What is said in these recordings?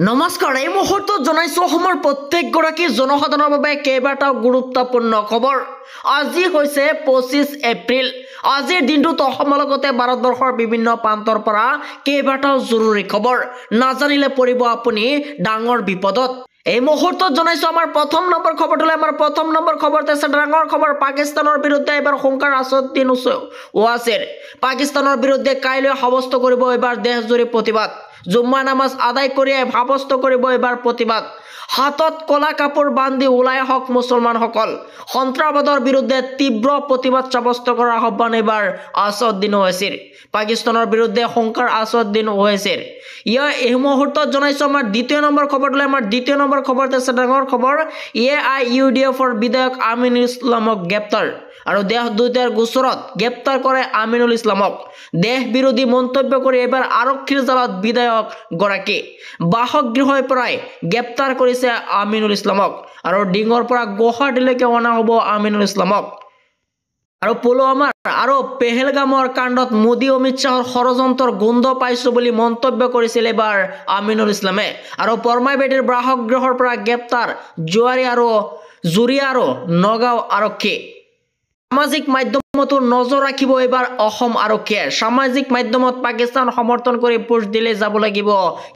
নমস্কাৰ এই মুহূৰ্তত জনাইছো অসমৰ প্ৰত্যেকগৰাকী জনসাধাৰণৰ বাবে কেইবাটাও গুৰুত্বপূৰ্ণ খবৰ। আজি হৈছে 25 এপ্ৰিল। আজিৰ দিনটোত অসমৰ লগতে ভাৰতবৰ্ষৰ বিভিন্ন প্ৰান্তৰ পৰা কেইবাটাও জৰুৰী খবৰ নাজানিলে পৰিব আপুনি ডাঙৰ বিপদত। এই মুহূৰ্তত জনাইছো আমাৰ প্ৰথম নম্বৰ খবৰটোলৈ। আমাৰ প্ৰথম নম্বৰ খবৰতে আছে ডাঙৰ খবৰ। পাকিস্তানৰ বিৰুদ্ধে এবাৰ সংকাৰ আছাদুদ্দিন ওৱাইচিৰ পাকিস্তানৰ বিৰুদ্ধে কাইলৈ সাব্যস্ত কৰিব এবাৰ দেশজুৰি প্ৰতিবাদ। জুম্মা নামাজ আদায় কৰিয়ে সাব্যস্ত কৰিব এবাৰ প্ৰতিবাদ। হাতত কলা কাপোৰ বান্ধি ওলাই আহক মুছলমানসকল। সন্ত্ৰাসবাদৰ বিৰুদ্ধে তীব্ৰ প্ৰতিবাদ সাব্যস্ত কৰাৰ আহ্বান এবাৰ আছাদুদ্দিন ওৱাইচিৰ। পাকিস্তানৰ বিৰুদ্ধে সংকাৰ আছাদুদ্দিন ওৱাইচিৰ। এই মুহূৰ্তত জনাইছো আমাৰ দ্বিতীয় নম্বৰ খবৰটোলৈ। আমাৰ দ্বিতীয় নম্বৰ খবৰতে আছে ডাঙৰ খবৰ। AIUDFৰ বিধায়ক আমিনুল ইছলামক গ্ৰেপ্তাৰ। আৰু দেশ দুটাৰ গোচৰত গ্ৰেপ্তাৰ কৰে আমিনুল ইছলামক। দেশ বিৰোধী মন্তব্য কৰি এবাৰ আৰক্ষীৰ জালত বিধায়ক গৰাকী। বাসগৃহৰ পৰাই গ্ৰেপ্তাৰ কৰিছে আমিনুল ইছলামক আৰু ডিঙৰ পৰা গুৱাহাটীলৈকে অনা হ'ব আমিনুল ইছলামক। আৰু পুলৱামাৰ আৰু পেহেলগামৰ কাণ্ডত মোদী অমিত শ্বাহৰ ষড়যন্ত্ৰৰ গোন্ধ পাইছো বুলি মন্তব্য কৰিছিল এবাৰ আমিনুল ইছলামে। আৰু বৰমাইবেদীৰ বাসগৃহৰ পৰা গ্ৰেপ্তাৰ জুৰিয়া আৰু নগাঁও আৰক্ষী। সামাজিক মাধ্যমতো নজৰ ৰাখিব এবাৰ অসম আৰক্ষীয়ে। সামাজিক মাধ্যমত পাকিস্তান সমৰ্থন কৰি পোষ্ট দিলে যাব লাগিব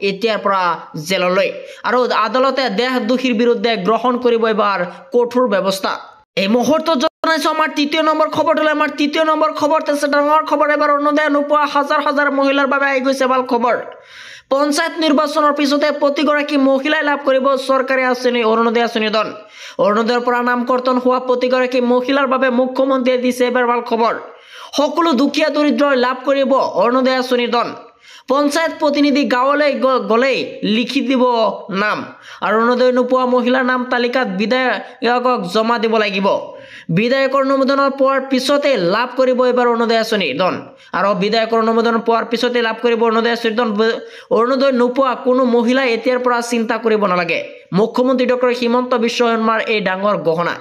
এতিয়াৰ পৰা জেললৈ। আৰু আদালতে দেশদ্ৰোহীৰ বিৰুদ্ধে গ্ৰহণ কৰিব এবাৰ কঠোৰ ব্যৱস্থা। এই মুহূৰ্তত জনাইছো আমাৰ তৃতীয় নম্বৰ খবৰটোলৈ। আমাৰ তৃতীয় নম্বৰ খবৰত আছে ডাঙৰ খবৰ। এবাৰ অৰুণোদয় নোপোৱা হাজাৰ হাজাৰ মহিলাৰ বাবে আহি গৈছে ভাল খবৰ। পঞ্চায়ত নিৰ্বাচনৰ পিছতে প্ৰতিগৰাকী মহিলাই লাভ কৰিব চৰকাৰী আঁচনি অৰুণোদয় আঁচনি ধন। অৰুণোদয়ৰ পৰা নাম কৰ্তন হোৱা প্ৰতিগৰাকী মহিলাৰ বাবে মুখ্যমন্ত্ৰীয়ে দিছে এবাৰ ভাল খবৰ। সকলো দুখীয়া দৰিদ্ৰই লাভ কৰিব অৰুণোদয় আঁচনি ধন। পঞ্চায়ত প্ৰতিনিধি গাঁৱলৈ গ'লেই লিখি দিব নাম। আৰু অৰুণোদয় নোপোৱা মহিলাৰ নাম তালিকাত বিধায়কক জমা দিব লাগিব। বিধায়কৰ অনুমোদন পোৱাৰ পিছতে লাভ কৰিব এবাৰ অৰুণোদয় আঁচনি ধন। আৰু বিধায়কৰ অনুমোদন পোৱাৰ পিছতে লাভ কৰিব অৰুণোদয় আঁচনি ধন। অৰুণোদয় নোপোৱা কোনো মহিলাই এতিয়াৰ পৰা চিন্তা কৰিব নালাগে। মুখ্যমন্ত্ৰী ডক্টৰ হিমন্ত বিশ্ব শৰ্মাৰ এই ডাঙৰ ঘোষণা।